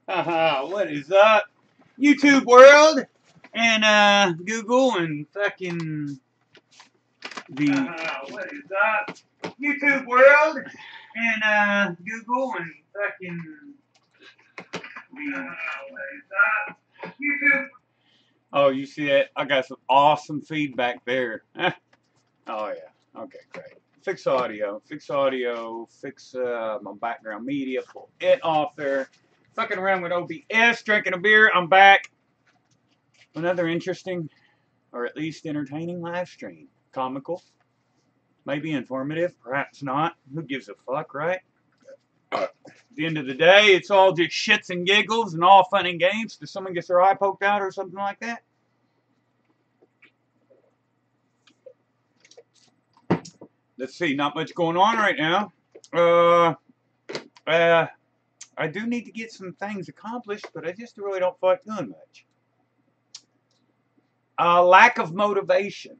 What is up, YouTube world, and Google and fucking the. What is up, YouTube world, and Google and fucking the. What is up, YouTube? Oh, you see that? I got some awesome feedback there. Oh yeah. Okay, great. Fix audio, fix my background media, pull it off there. Fucking around with OBS, drinking a beer. I'm back. Another interesting, or at least entertaining live stream. Comical, maybe informative, perhaps not. Who gives a fuck, right? At the end of the day, it's all just shits and giggles and all fun and games till someone gets their eye poked out or something like that. Let's see, not much going on right now. I do need to get some things accomplished, but I just really don't feel like doing much. Lack of motivation.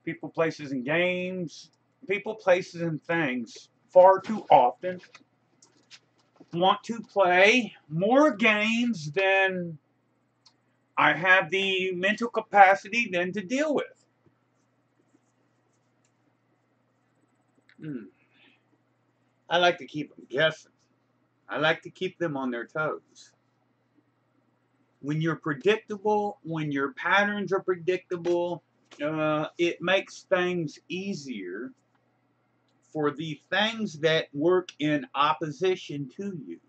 People, places, and games. People, places, and things far too often want to play more games than I have the mental capacity then to deal with. I like to keep them guessing. I like to keep them on their toes. When you're predictable, when your patterns are predictable, it makes things easier for the things that work in opposition to you.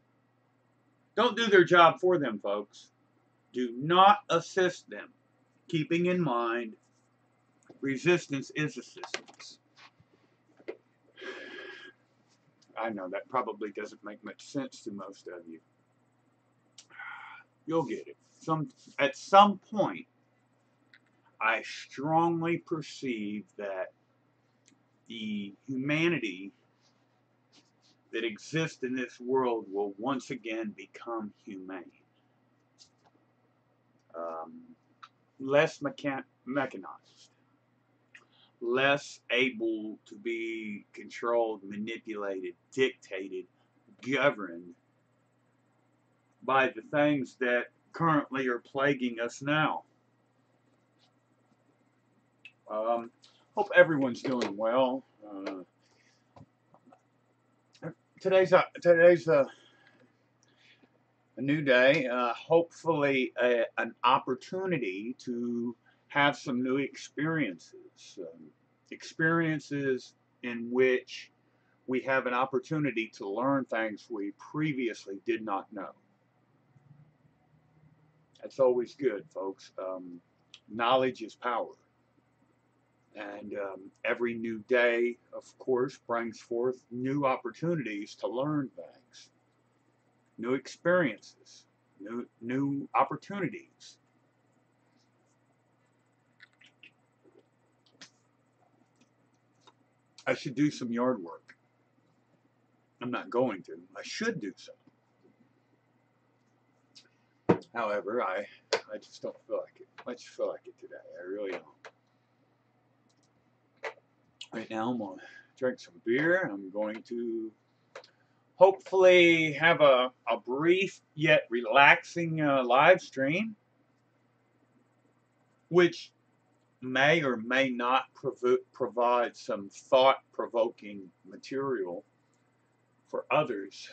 Don't do their job for them, folks. Do not assist them. Keeping in mind, resistance is assistance. I know that probably doesn't make much sense to most of you. You'll get it. At some point, I strongly perceive that the humanity that exists in this world will once again become humane. Less mechanized. Less able to be controlled, manipulated, dictated, governed by the things that currently are plaguing us now. Hope everyone's doing well. Today's a new day. Hopefully, an opportunity to have some new experiences. Experiences in which we have an opportunity to learn things we previously did not know. That's always good, folks. Knowledge is power. And every new day, of course, brings forth new opportunities to learn things, new experiences, new opportunities. I should do some yard work. I'm not going to. I should do so. However, I just don't feel like it. I just feel like it today. I really don't. Right now, I'm going to drink some beer. I'm going to hopefully have a brief yet relaxing live stream, which may or may not provide some thought-provoking material for others.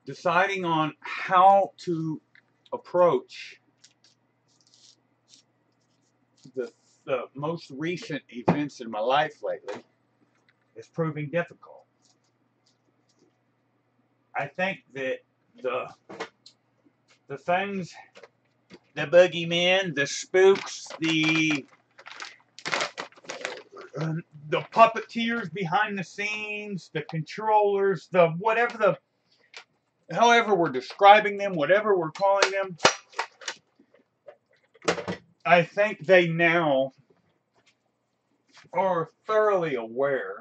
Deciding on how to approach the most recent events in my life lately is proving difficult. I think that the things, the boogeymen, the spooks, the puppeteers behind the scenes, the controllers, however we're describing them, whatever we're calling them, I think they now are thoroughly aware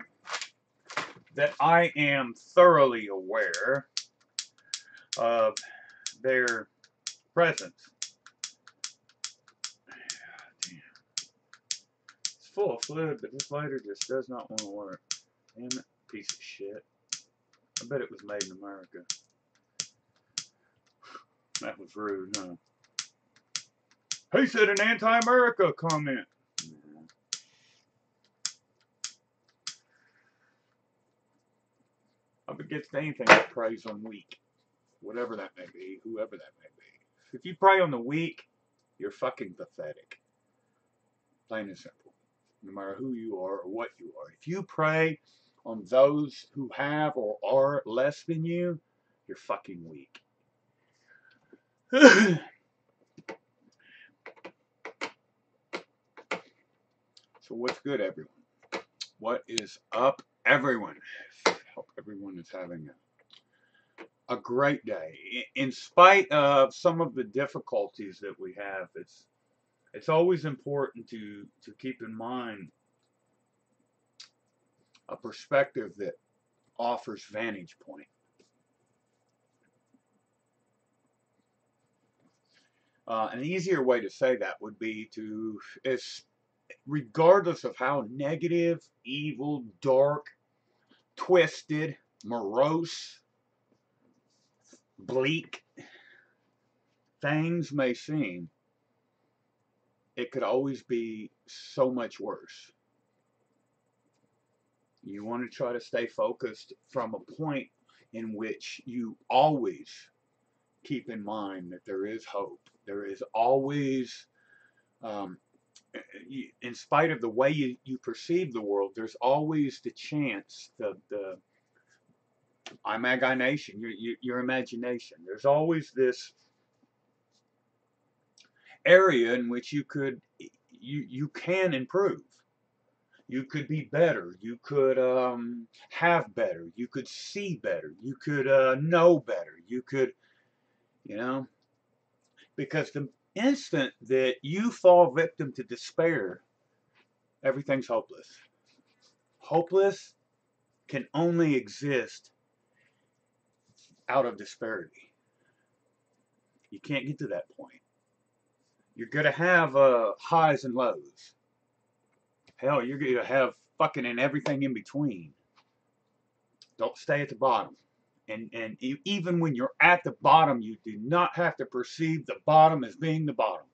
that I am thoroughly aware of their presence. It's full of fluid, but this lighter just does not want to work. Damn it. piece of shit. I bet it was made in America. That was rude, huh? He said an anti-America comment. I'm against anything that preys on weak. Whatever that may be, whoever that may be. If you prey on the weak, you're fucking pathetic. Plain and simple. No matter who you are or what you are. If you prey on those who have or are less than you, you're fucking weak. So what's good, everyone? What is up, everyone? Hope everyone is having a great day. In spite of some of the difficulties that we have, it's always important to keep in mind a perspective that offers vantage point. An easier way to say that would be regardless of how negative, evil, dark, twisted, morose, bleak things may seem, it could always be so much worse. You want to try to stay focused from a point in which you always keep in mind that there is hope. There is always, in spite of the way you perceive the world, there's always the chance, the imagination, your imagination. There's always this area in which you can improve. You could be better. You could have better. You could see better. You could know better. You could, because the instant that you fall victim to despair, everything's hopeless. Hopeless can only exist out of disparity. You can't get to that point. You're going to have highs and lows. Hell, you're going to have fucking and everything in between. Don't stay at the bottom. And even when you're at the bottom, you do not have to perceive the bottom as being the bottom.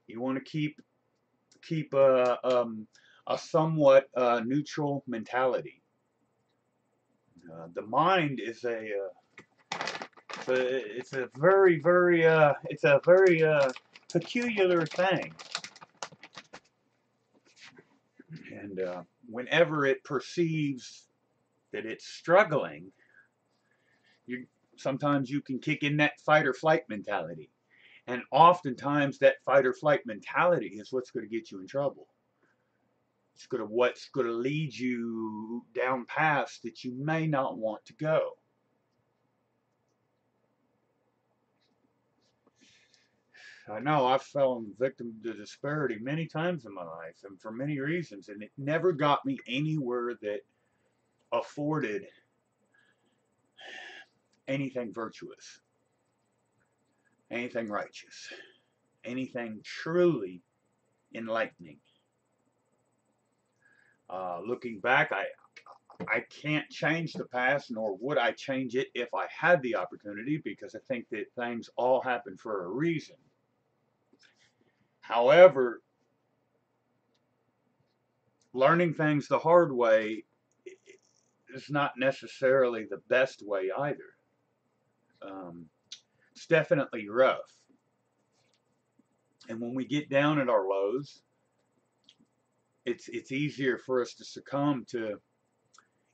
You want to keep a somewhat neutral mentality. The mind is it's a very peculiar thing, and whenever it perceives that it's struggling, sometimes you can kick in that fight or flight mentality. And oftentimes that fight or flight mentality is what's going to get you in trouble. It's what's going to lead you down paths that you may not want to go. I know I've fallen victim to disparity many times in my life, and for many reasons, and it never got me anywhere that afforded anything virtuous, anything righteous, anything truly enlightening. Looking back, I can't change the past, nor would I change it if I had the opportunity, because I think that things all happen for a reason. However, learning things the hard way is not necessarily the best way either. It's definitely rough. And when we get down at our lows, it's easier for us to succumb to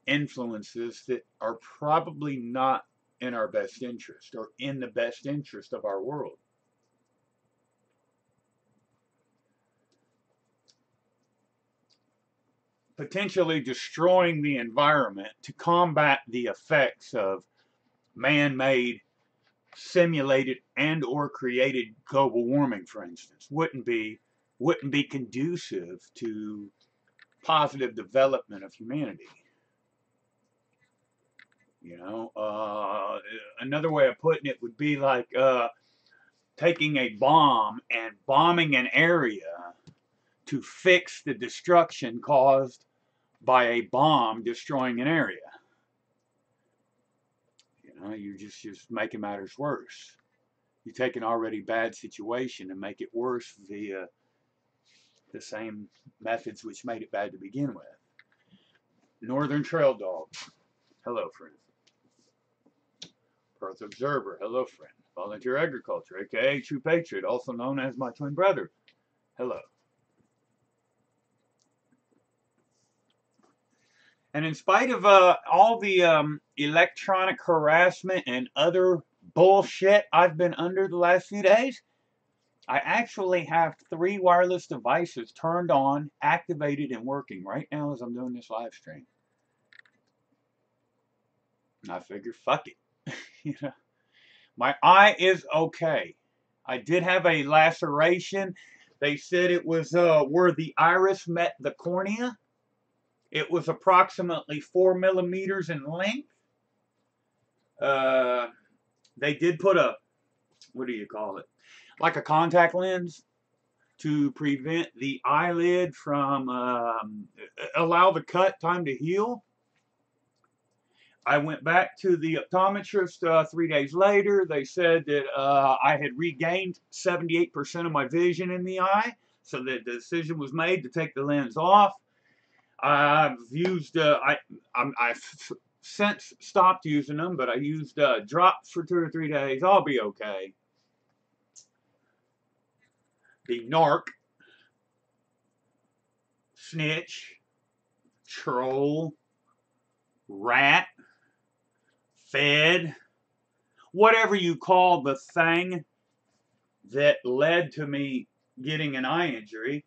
influences that are probably not in our best interest or in the best interest of our world. Potentially destroying the environment to combat the effects of man-made, simulated, and or created global warming, for instance, wouldn't be conducive to positive development of humanity. Another way of putting it would be like taking a bomb and bombing an area to fix the destruction caused by a bomb destroying an area. You know, you're just making matters worse. You take an already bad situation and make it worse via the same methods which made it bad to begin with. Northern Trail Dog. Hello, friend. Perth Observer. Hello, friend. Volunteer Agriculture, aka True Patriot, also known as my twin brother. Hello. And in spite of all the electronic harassment and other bullshit I've been under the last few days, I actually have 3 wireless devices turned on, activated, and working right now as I'm doing this live stream. I figure, fuck it. You know, my eye is okay. I did have a laceration. They said it was where the iris met the cornea. It was approximately 4 millimeters in length. They did put a, what do you call it? Like a contact lens to prevent the eyelid from, allow the cut time to heal. I went back to the optometrist 3 days later. They said that I had regained 78% of my vision in the eye, so that the decision was made to take the lens off. I've used, I've since stopped using them, but I used drops for 2 or 3 days. I'll be okay. The narc, snitch, troll, rat, fed, whatever you call the thing that led to me getting an eye injury.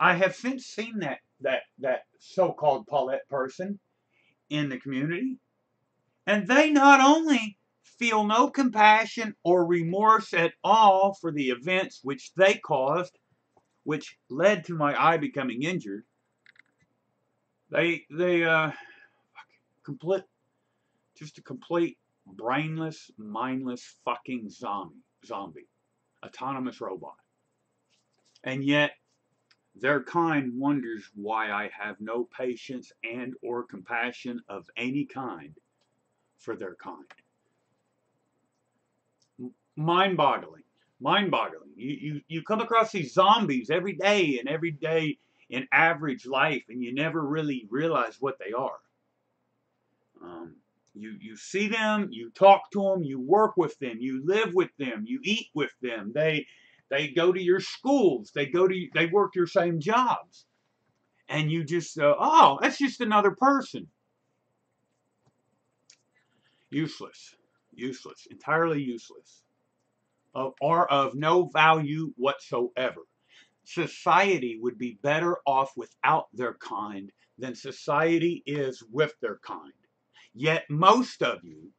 I have since seen that so-called Paulette person in the community, and they not only feel no compassion or remorse at all for the events which they caused, which led to my eye becoming injured. They just a complete brainless, mindless fucking zombie, autonomous robot. And yet, their kind wonders why I have no patience and or compassion of any kind for their kind. Mind-boggling. Mind-boggling. You come across these zombies every day in average life, and you never really realize what they are. You see them, you talk to them, you work with them, you live with them, you eat with them. They go to your schools, they work your same jobs, and you just oh, that's just another person. Useless, entirely useless, or of no value whatsoever. Society would be better off without their kind than society is with their kind. Yet most of you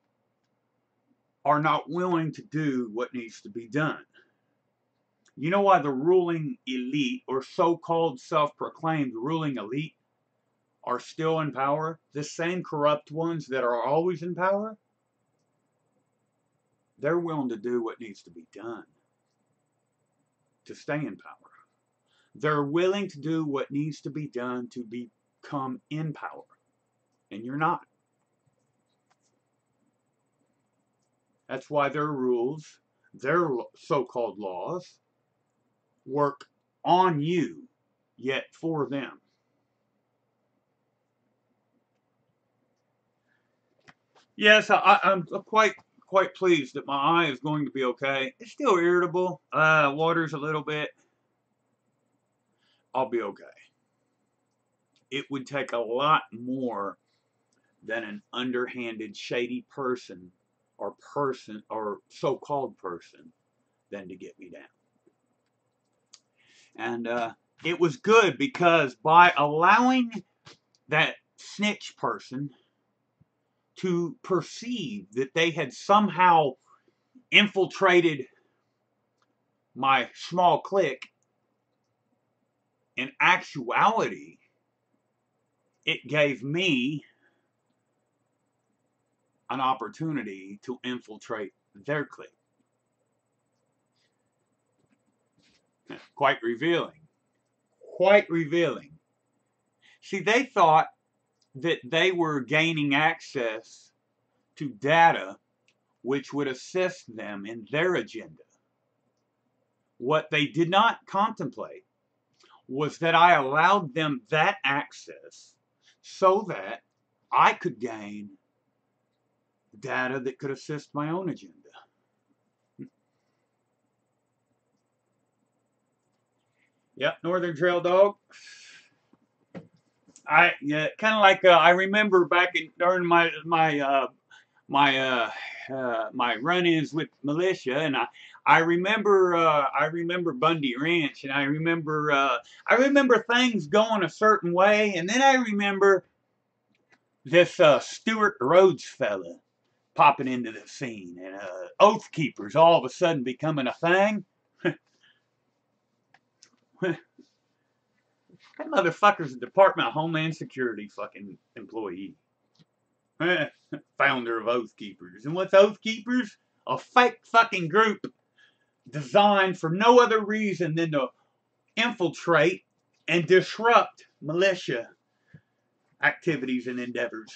are not willing to do what needs to be done. You know why the ruling elite, or so-called self-proclaimed ruling elite, are still in power? The same corrupt ones that are always in power? They're willing to do what needs to be done to stay in power. They're willing to do what needs to be done to become in power. And you're not. That's why their rules, their so-called laws, work on you, yet for them. Yes, I'm quite pleased that my eye is going to be okay. It's still irritable. Waters a little bit. I'll be okay. It would take a lot more than an underhanded, shady person or so-called person than to get me down. And it was good because by allowing that snitch person to perceive that they had somehow infiltrated my small clique, in actuality, it gave me an opportunity to infiltrate their clique. Quite revealing. Quite revealing. See, they thought that they were gaining access to data which would assist them in their agenda. What they did not contemplate was that I allowed them that access so that I could gain data that could assist my own agenda. Yep, Northern Trail Dog. Kind of like I remember back during my run-ins with militia, and I remember Bundy Ranch, and I remember things going a certain way, and then I remember this Stuart Rhodes fella popping into the scene, and Oath Keepers all of a sudden becoming a thing. That motherfucker's a Department of Homeland Security fucking employee. Founder of Oath Keepers. And what's Oath Keepers? A fake fucking group designed for no other reason than to infiltrate and disrupt militia activities and endeavors.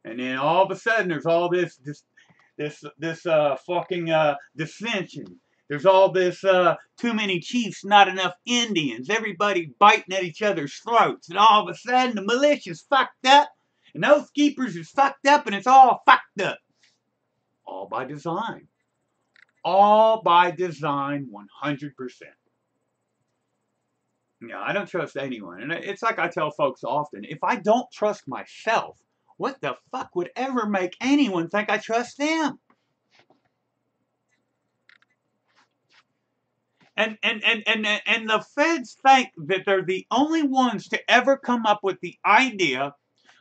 And then all of a sudden there's all this fucking dissension. There's all this too many chiefs, not enough Indians. Everybody biting at each other's throats. And all of a sudden the militia's fucked up. And Oath Keepers is fucked up, and it's all fucked up. All by design. All by design, 100%. Yeah, I don't trust anyone. And it's like I tell folks often, if I don't trust myself, what the fuck would ever make anyone think I trust them? And the feds think that they're the only ones to ever come up with the idea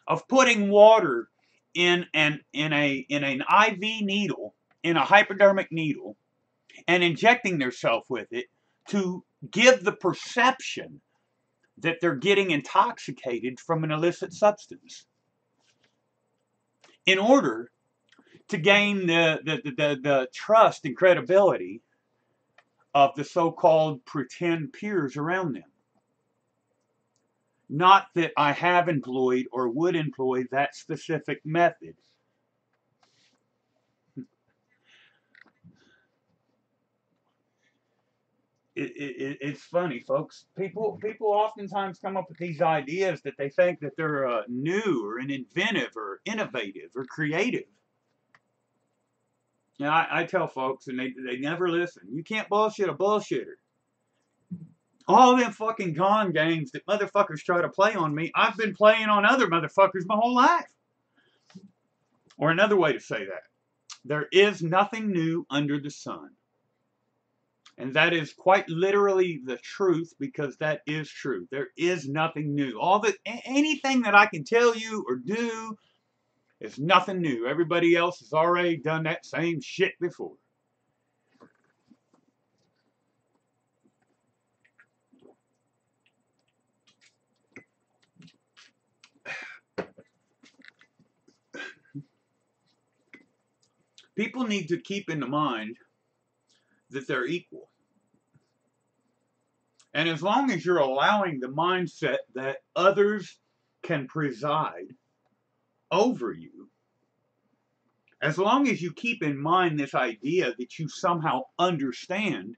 of putting water in an IV needle, in a hypodermic needle, and injecting themselves with it to give the perception that they're getting intoxicated from an illicit substance, in order to gain the trust and credibility of the so-called pretend peers around them. Not that I have employed or would employ that specific method. It's funny, folks. People oftentimes come up with these ideas that they think that they're new or inventive or innovative or creative. Now, I tell folks, and they never listen. You can't bullshit a bullshitter. All them fucking con games that motherfuckers try to play on me, I've been playing on other motherfuckers my whole life. Or another way to say that, there is nothing new under the sun. And that is quite literally the truth, because that is true. There is nothing new. Anything that I can tell you or do is nothing new. Everybody else has already done that same shit before. People need to keep in mind that they're equal. And as long as you're allowing the mindset that others can preside over you, as long as you keep in mind this idea that you somehow understand,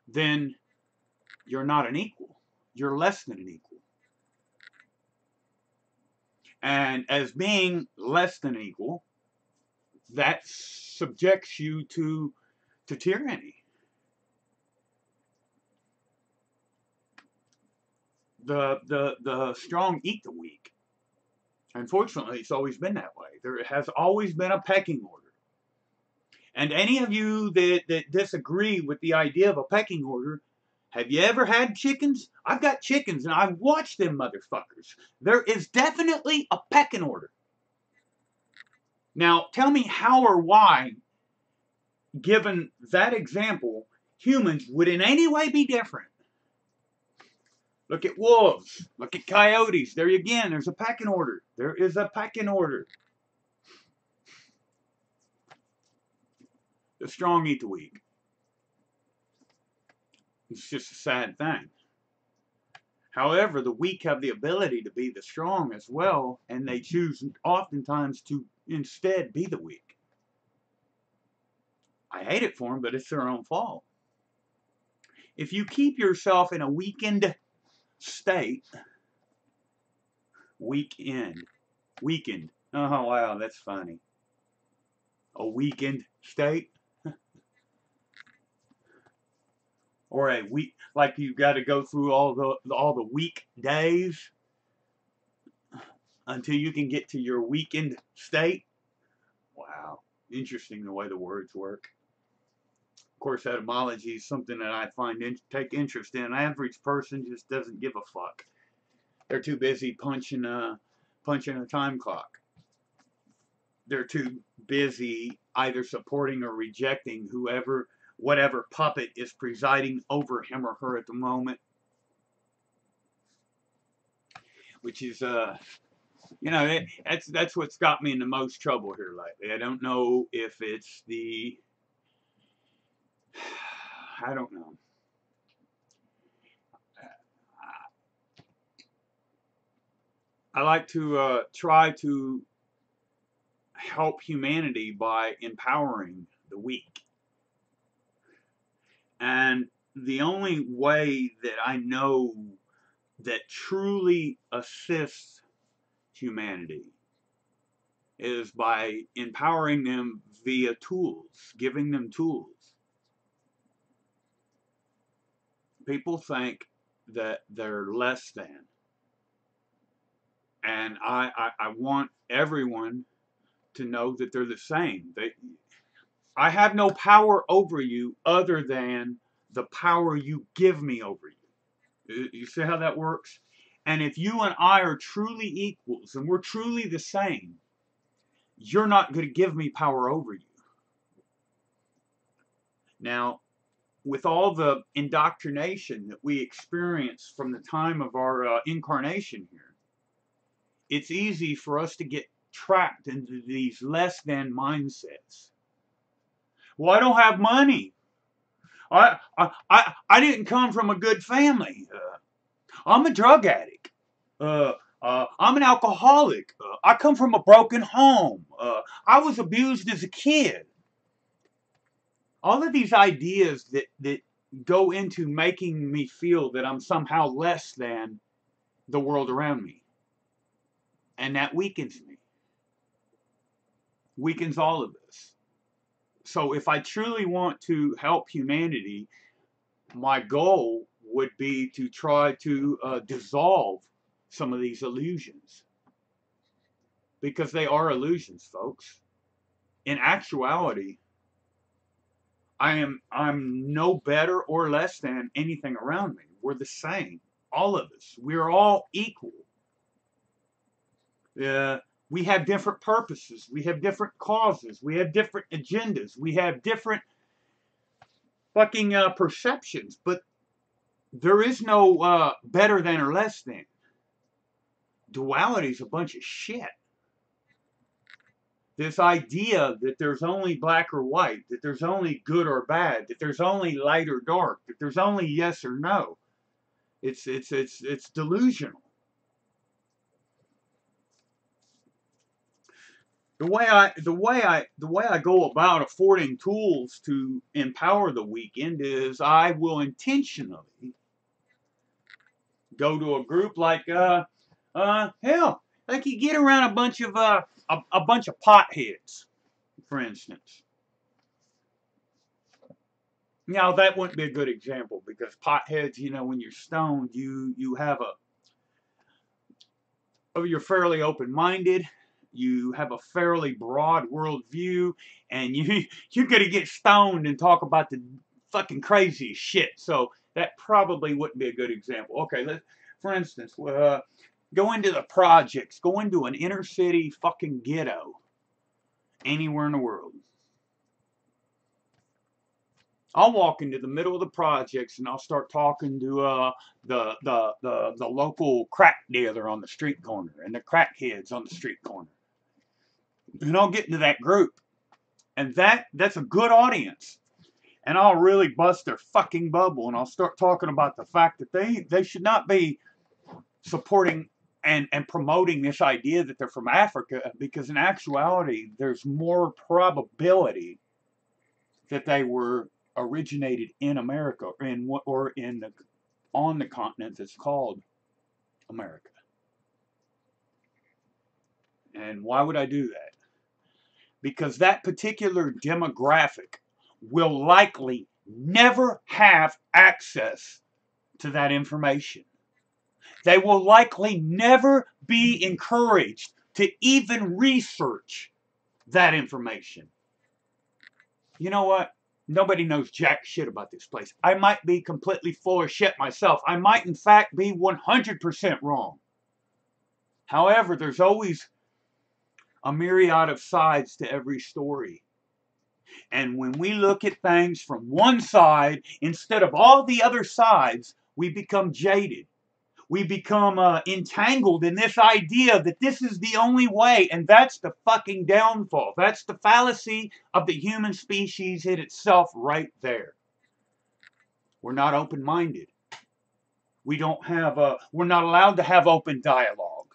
then you're not an equal. You're less than an equal. And as being less than equal, that subjects you to tyranny. The strong eat the weak. Unfortunately, it's always been that way. There has always been a pecking order. And any of you that disagree with the idea of a pecking order, have you ever had chickens? I've got chickens, and I've watched them motherfuckers. There is definitely a pecking order. Now, tell me how or why, given that example, humans would in any way be different. Look at wolves. Look at coyotes. There again, there's a pecking order. There is a pecking order. The strong eat the weak. It's just a sad thing. However, the weak have the ability to be the strong as well, and they choose oftentimes to instead be the weak. I hate it for them, but it's their own fault. If you keep yourself in a weakened state, weakened. Oh, wow, that's funny. A weakened state? Or a week, like you got to go through all the weak days until you can get to your weakened state. Wow, interesting the way the words work. Of course, etymology is something that I take interest in. An average person just doesn't give a fuck. They're too busy punching a time clock. They're too busy either supporting or rejecting whatever puppet is presiding over him or her at the moment, which is you know, that's what's got me in the most trouble here lately. I don't know if it's I don't know. I like to try to help humanity by empowering the weak. And the only way that I know that truly assists humanity is by empowering them via tools, giving them tools. People think that they're less than. And I want everyone to know that they're the same. I have no power over you other than the power you give me over you. You see how that works? And if you and I are truly equals and we're truly the same, you're not going to give me power over you. Now, with all the indoctrination that we experience from the time of our incarnation here, it's easy for us to get trapped into these less than mindsets. Well, I don't have money. I didn't come from a good family. I'm a drug addict. I'm an alcoholic. I come from a broken home. I was abused as a kid. All of these ideas that go into making me feel that I'm somehow less than the world around me. And that weakens me. Weakens all of us. So if I truly want to help humanity, my goal would be to try to dissolve some of these illusions. Because they are illusions, folks. In actuality, I'm no better or less than anything around me. We're the same. All of us. We're all equal. We have different purposes. We have different causes. We have different agendas. We have different fucking perceptions. But there is no better than or less than. Duality is a bunch of shit. This idea that there's only black or white, that there's only good or bad, that there's only light or dark, that there's only yes or no. It's delusional. The way I go about affording tools to empower the weekend is I will intentionally go to a group like hell, like you get around a bunch of potheads, for instance. Now that wouldn't be a good example because potheads, you know, when you're stoned, you have you're fairly open-minded. You have a fairly broad worldview, and you're gonna get stoned and talk about the fucking craziest shit. So that probably wouldn't be a good example. Okay, for instance, go into the projects, go into an inner city fucking ghetto, anywhere in the world. I'll walk into the middle of the projects and I'll start talking to the local crack dealer on the street corner and the crackheads on the street corner. And I'll get into that group. And that's a good audience. And I'll really bust their fucking bubble and I'll start talking about the fact that they should not be supporting and promoting this idea that they're from Africa, because in actuality, there's more probability that they were originated in America or on the continent that's called America. And why would I do that? Because that particular demographic will likely never have access to that information. They will likely never be encouraged to even research that information. You know what? Nobody knows jack shit about this place. I might be completely full of shit myself. I might, in fact, be 100% wrong. However, there's always a myriad of sides to every story. And when we look at things from one side instead of all the other sides, we become jaded. We become entangled in this idea that this is the only way, and that's the fucking downfall. That's the fallacy of the human species in itself right there. We're not open-minded. We're not allowed to have open dialogue.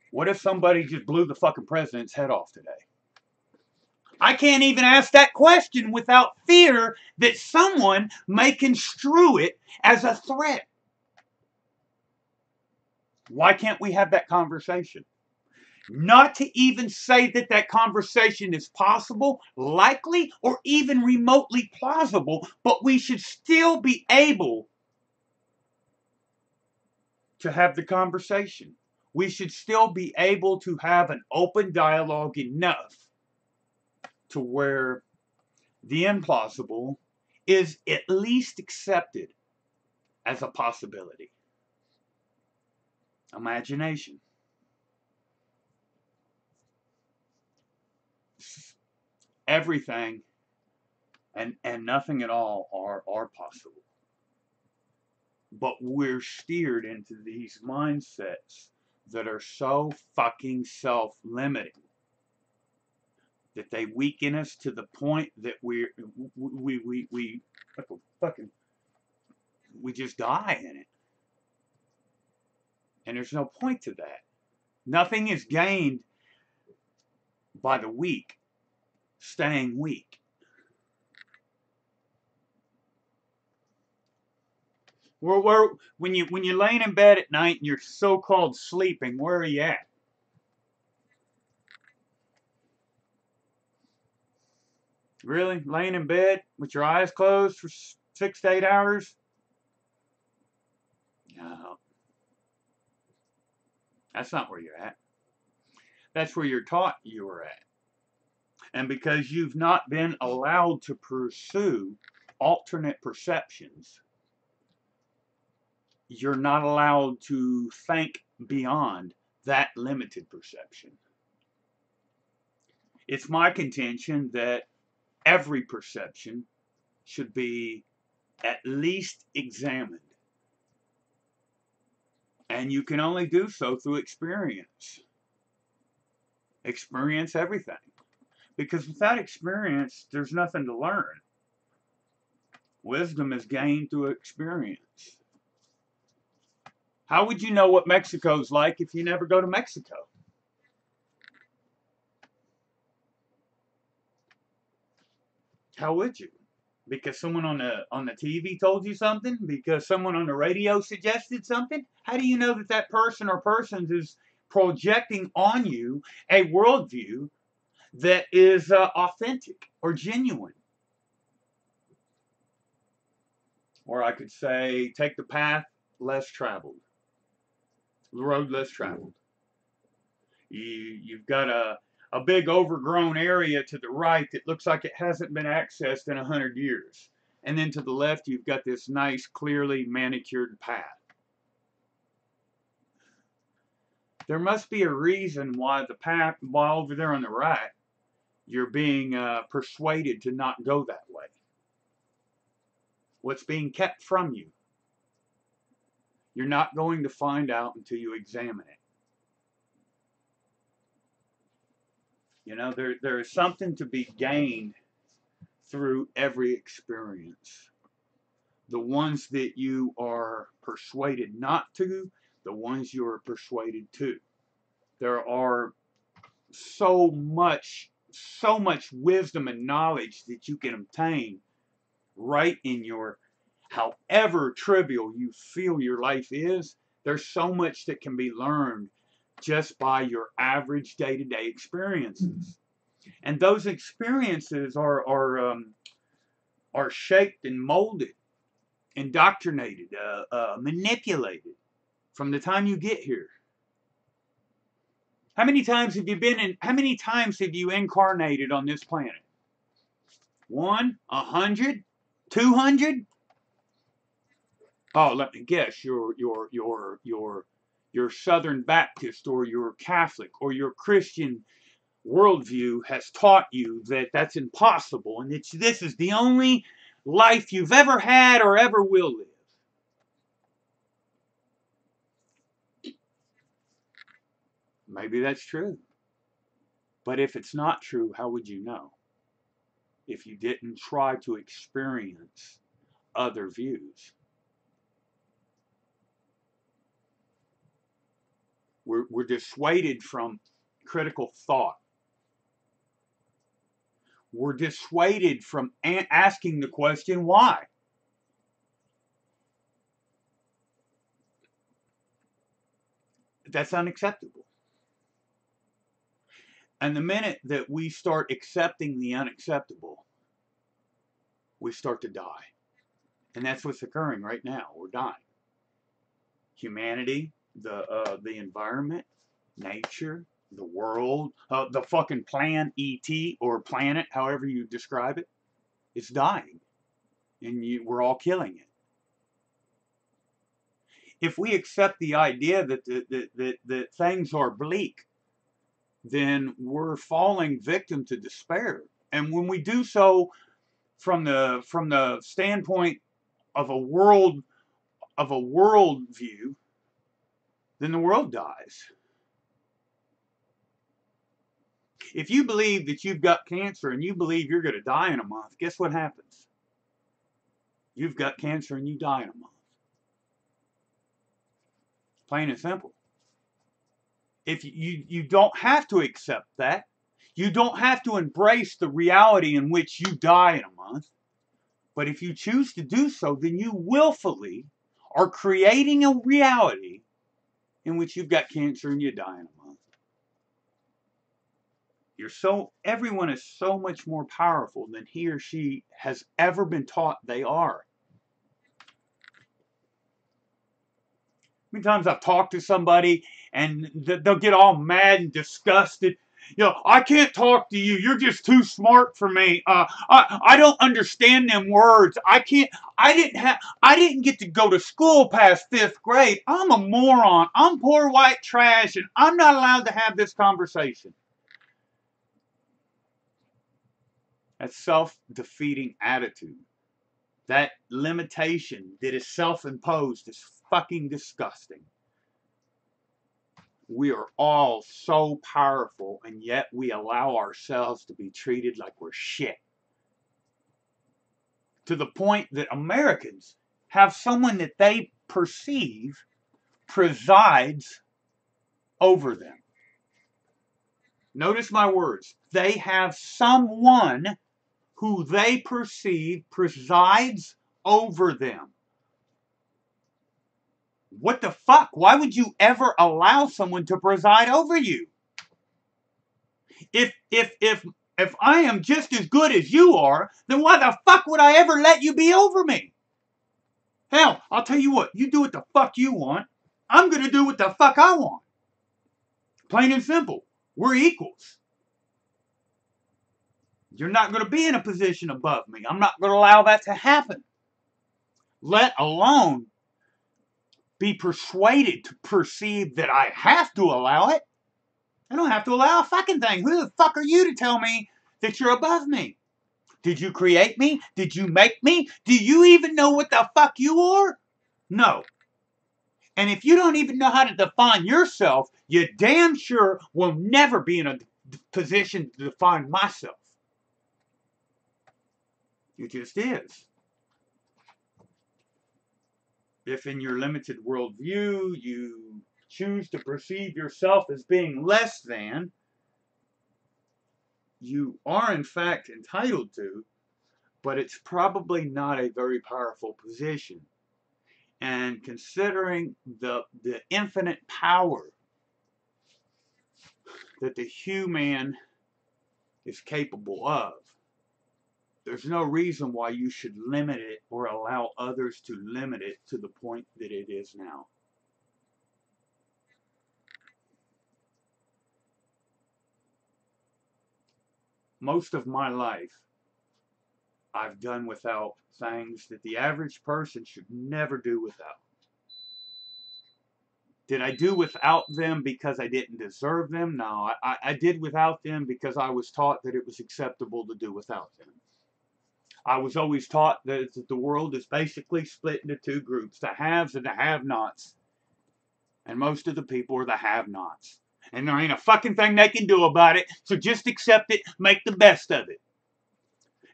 What if somebody just blew the fucking president's head off today? I can't even ask that question without fear that someone may construe it as a threat. Why can't we have that conversation? Not to even say that that conversation is possible, likely, or even remotely plausible, but we should still be able to have the conversation. We should still be able to have an open dialogue enough to where the implausible is at least accepted as a possibility. Imagination. Everything and nothing at all are possible. But we're steered into these mindsets that are so fucking self-limiting that they weaken us to the point that we just die in it. And there's no point to that. Nothing is gained by the weak staying weak. When you're laying in bed at night and you're so-called sleeping, where are you at? Really? Laying in bed with your eyes closed for 6 to 8 hours? No. That's not where you're at. That's where you're taught you are at. And because you've not been allowed to pursue alternate perceptions, you're not allowed to think beyond that limited perception. It's my contention that every perception should be at least examined. And you can only do so through experience. Experience everything. Because without experience, there's nothing to learn. Wisdom is gained through experience. How would you know what Mexico's like if you never go to Mexico? How would you? Because someone on the TV told you something? Because someone on the radio suggested something? How do you know that that person or persons is projecting on you a worldview that is authentic or genuine? Or I could say, take the path less traveled. The road less traveled. You've got a big overgrown area to the right that looks like it hasn't been accessed in 100 years. And then to the left, you've got this nice, clearly manicured path. There must be a reason why the path, while over there on the right, you're being persuaded to not go that way. What's being kept from you? You're not going to find out until you examine it. You know, there is something to be gained through every experience. the ones that you are persuaded not to, the ones you are persuaded to. There are so much wisdom and knowledge that you can obtain right in your, however trivial you feel your life is, there's so much that can be learned just by your average day-to-day experiences. And those experiences are shaped and molded, indoctrinated, manipulated from the time you get here. How many times have you been in, how many times have you incarnated on this planet? 1, 100, 200? Oh, let me guess, your Southern Baptist or your Catholic or your Christian worldview has taught you that that's impossible and this is the only life you've ever had or ever will live. Maybe that's true. But if it's not true, how would you know? If you didn't try to experience other views. We're dissuaded from critical thought. We're dissuaded from asking the question, why? That's unacceptable. And the minute that we start accepting the unacceptable, we start to die. And that's what's occurring right now. We're dying. Humanity, the environment, nature, the world, the fucking plan ET or planet, however you describe it, it's dying. And we're all killing it. If we accept the idea that things are bleak, then we're falling victim to despair. And when we do so from the standpoint of a world view, then the world dies. If you believe that you've got cancer and you believe you're going to die in a month, guess what happens? You've got cancer and you die in a month. Plain and simple. If you don't have to accept that, you don't have to embrace the reality in which you die in a month, but if you choose to do so, then you willfully are creating a reality in which you've got cancer and you die in a month. Everyone is so much more powerful than he or she has ever been taught they are. Many times I've talked to somebody and they'll get all mad and disgusted. You know, I can't talk to you. You're just too smart for me. I don't understand them words. I didn't get to go to school past 5th grade. I'm a moron. I'm poor white trash and I'm not allowed to have this conversation. That self-defeating attitude, that limitation that is self-imposed is fucking disgusting. We are all so powerful, and yet we allow ourselves to be treated like we're shit. To the point that Americans have someone that they perceive presides over them. Notice my words. They have someone who they perceive presides over them. What the fuck? Why would you ever allow someone to preside over you? If I am just as good as you are, then why the fuck would I ever let you be over me? Hell, I'll tell you what, you do what the fuck you want. I'm going to do what the fuck I want. Plain and simple. We're equals. You're not going to be in a position above me. I'm not going to allow that to happen. Let alone be persuaded to perceive that I have to allow it. I don't have to allow a fucking thing. Who the fuck are you to tell me that you're above me? Did you create me? Did you make me? Do you even know what the fuck you are? No. And if you don't even know how to define yourself, you damn sure will never be in a position to define myself. It just is. if in your limited worldview you choose to perceive yourself as being less than, you are in fact entitled to, but it's probably not a very powerful position. And considering the infinite power that the human is capable of, there's no reason why you should limit it or allow others to limit it to the point that it is now. Most of my life, I've done without things that the average person should never do without. Did I do without them because I didn't deserve them? No, I did without them because I was taught that it was acceptable to do without them. I was always taught that the world is basically split into two groups, the haves and the have-nots. And most of the people are the have-nots. And there ain't a fucking thing they can do about it, so just accept it, make the best of it.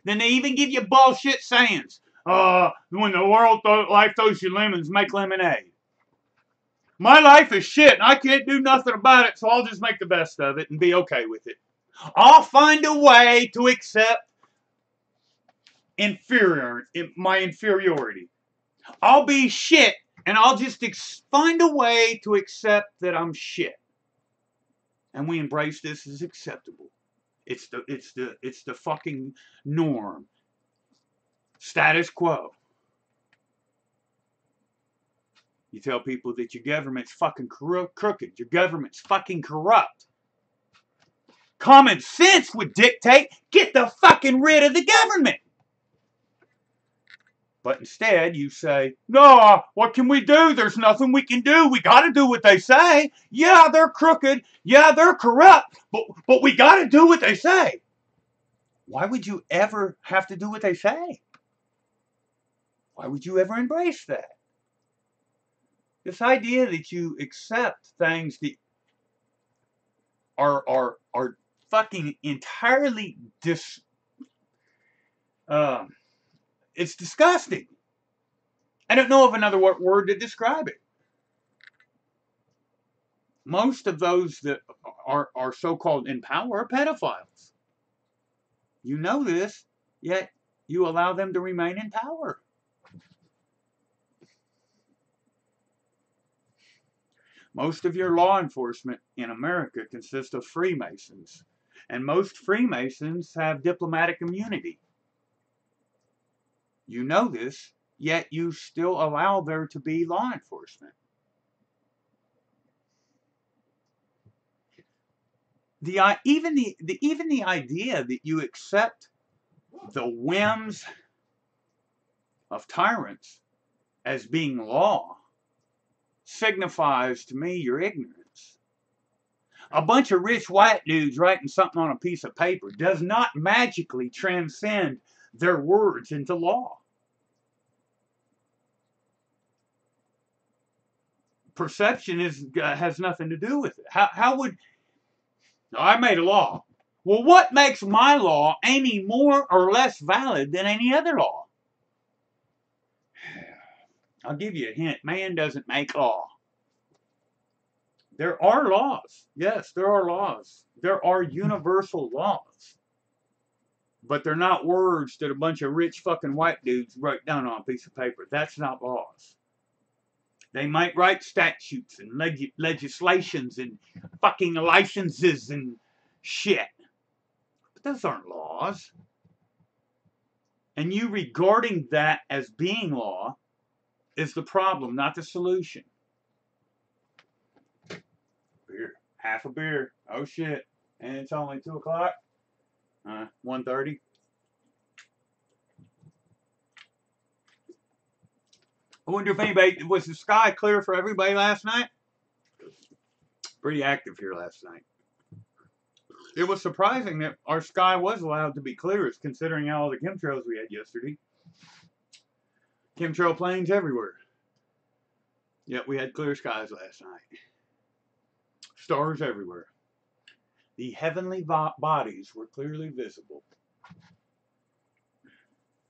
Then they even give you bullshit sayings. When the world life throws you lemons, make lemonade. My life is shit, and I can't do nothing about it, so I'll just make the best of it and be okay with it. I'll find a way to accept my inferiority. I'll be shit, and I'll just find a way to accept that I'm shit. And we embrace this as acceptable. It's the fucking norm. Status quo. You tell people that your government's fucking crooked. Your government's fucking corrupt. Common sense would dictate, get the fucking rid of the government. But instead, you say, no, what can we do? There's nothing we can do. We got to do what they say. Yeah, they're crooked. Yeah, they're corrupt. But we got to do what they say. Why would you ever have to do what they say? Why would you ever embrace that? This idea that you accept things that are fucking entirely it's disgusting. I don't know of another word to describe it. Most of those that are so-called in power are pedophiles. You know this, yet you allow them to remain in power. Most of your law enforcement in America consists of Freemasons, and most Freemasons have diplomatic immunity. You know this, yet you still allow there to be law enforcement. Even the idea that you accept the whims of tyrants as being law signifies to me your ignorance. A bunch of rich white dudes writing something on a piece of paper does not magically transcend their words into law. Perception has nothing to do with it. How would... I made a law. Well, what makes my law any more or less valid than any other law? I'll give you a hint. Man doesn't make law. There are laws. Yes, there are laws. There are universal laws. But they're not words that a bunch of rich fucking white dudes wrote down on a piece of paper. That's not laws. They might write statutes and legislations and fucking licenses and shit. But those aren't laws. And you regarding that as being law is the problem, not the solution. Beer. Half a beer. Oh shit. And it's only 2 o'clock. 1:30. I wonder if anybody, was the sky clear for everybody last night? Pretty active here last night. It was surprising that our sky was allowed to be clear, considering all the chemtrails we had yesterday. Chemtrail planes everywhere. Yet we had clear skies last night. Stars everywhere. The heavenly bodies were clearly visible.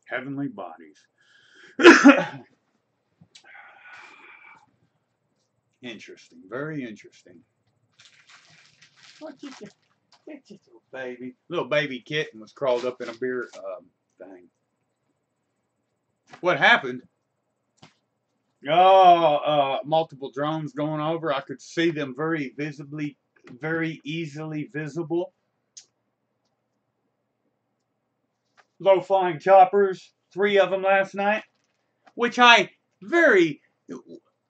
Heavenly bodies. Interesting. Very interesting. What you get? It's just a little baby. Little baby kitten was crawled up in a beer thing. What happened? Oh, multiple drones going over. I could see them very visibly, very easily visible. Low flying choppers, 3 of them last night, which I very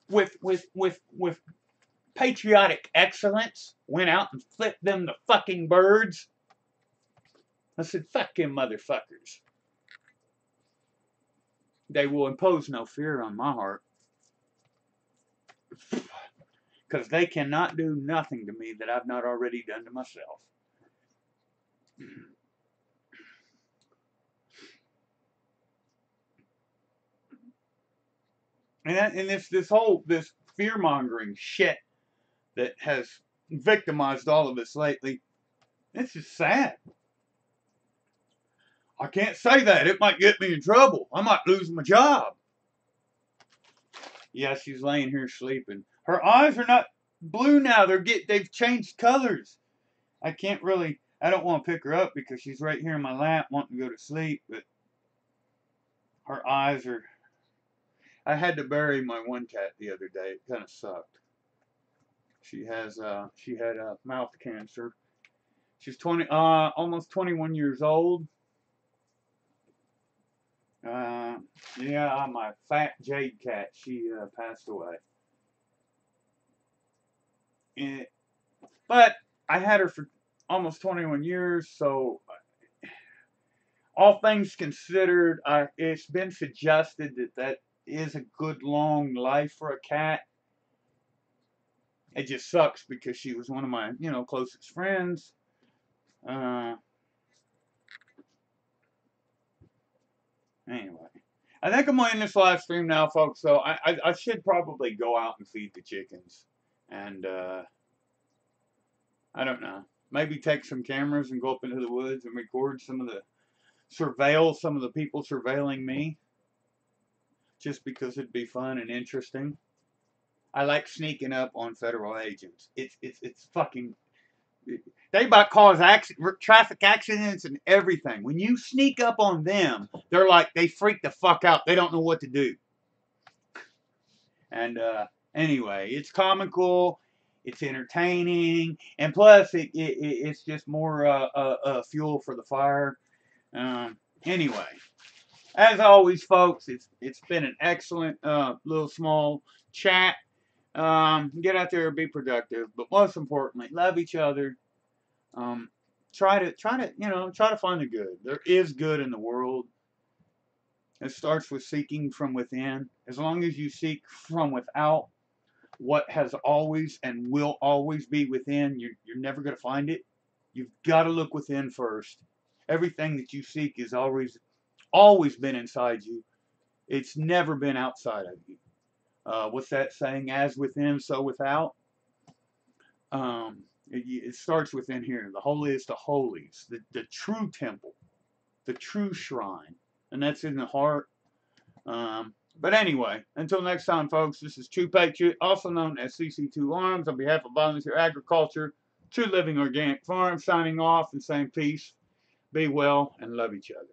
with patriotic excellence went out and flipped them the fucking birds. I said, fuck them motherfuckers. They will impose no fear on my heart. Because they cannot do nothing to me that I've not already done to myself. And this fear-mongering shit that has victimized all of us lately, it's just sad. I can't say that. It might get me in trouble. I might lose my job. Yeah, she's laying here sleeping. Her eyes are not blue now. They've changed colors. I don't want to pick her up because she's right here in my lap wanting to go to sleep, but her eyes are... I had to bury my one cat the other day. It kind of sucked. She had mouth cancer. She's almost 21 years old. Yeah, my fat Jade cat, she passed away. But I had her for almost 21 years, so all things considered, it's been suggested that is a good long life for a cat. It just sucks because she was one of my, closest friends. Anyway, I think I'm going to end this live stream now, folks. So I should probably go out and feed the chickens. And, I don't know. Maybe take some cameras and go up into the woods and record surveil some of the people surveilling me. Just because it'd be fun and interesting. I like sneaking up on federal agents. It's fucking... They about cause traffic accidents and everything. When you sneak up on them, they're like, they freak the fuck out. They don't know what to do. And anyway, it's comical, it's entertaining, and plus it's just more fuel for the fire. Anyway, as always, folks, it's been an excellent little small chat. Get out there and be productive, but most importantly, love each other. Try to find the good. There is good in the world. It starts with seeking from within. As long as you seek from without, what has always and will always be within, you're never going to find it. You've got to look within first. Everything that you seek is always been inside you. It's never been outside of you. What's that saying? As within, so without. It starts within here. The holiest of holies. The true temple. The true shrine. And that's in the heart. But anyway, until next time, folks, this is True Patriot, also known as CC2 Arms, on behalf of Volunteer Agriculture, True Living Organic Farm, signing off and saying peace, be well, and love each other.